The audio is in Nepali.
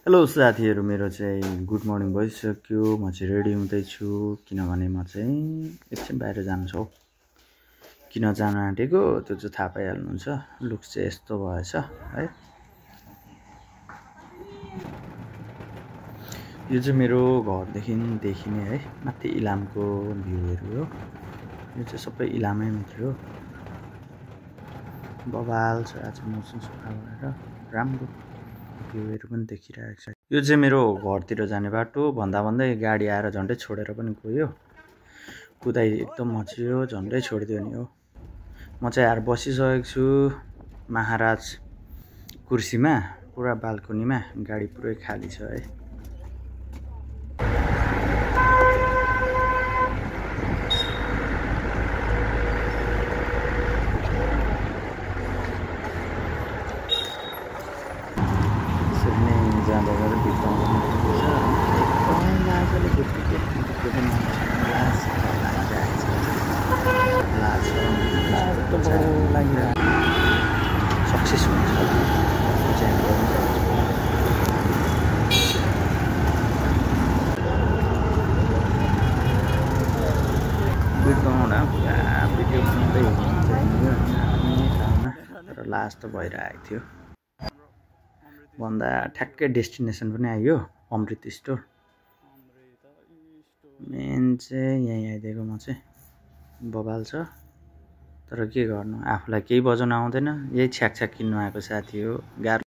हेलो साथीहरू, मेरो चाहिँ गुड मर्निङ भइसक्यो। म चाहिँ रेडी हुँदैछु किनभने म चाहिँ एकछिन बाहिर जानु छ। किन जान आँटेको त्यो चाहिँ थाहा पाइहाल्नुहुन्छ। लुक्स चाहिँ यस्तो भएछ है। यो चाहिँ मेरो घरदेखि देखिने है माथि इलामको भ्यूहरू हो। यो चाहिँ सबै इलामै मात्रै हो। बबाल छ आज मौसम सफा भएर राम्रो भ्यूहरू पनि देखिरहेको छ। यो चाहिँ मेरो घरतिर जाने बाटो भन्दा भन्दै गाडी आएर झन्डै छोडेर पनि गयो। कुदाइ एकदम मचियो, झन्डै छोडिदियो नि हो। म चाहिँ आएर बसिसकेको छु महाराज कुर्सीमा, पुरा बाल्कनीमा। गाडी पुरै खाली छ है। जाँदा जाँदा बिताउनु पर्छ। एकदमै लाजले गुट्टिके सक्सेस हुन्छ बिर्काउँदा पुरा भिडियो बनाउँदै हुनुहुन्छ तर लास्ट त भइरहेको थियो। भन्दा ठ्याक्कै डेस्टिनेसन पनि आइयो, अमृत स्टोर। मेन चाहिँ यहीँ आइदिएको म चाहिँ बबाल छ। तर के गर्नु, आफूलाई केही बजाउन आउँदैन। यही छ्याक छ्याक किन्नु आएको साथी हो। गाह्रो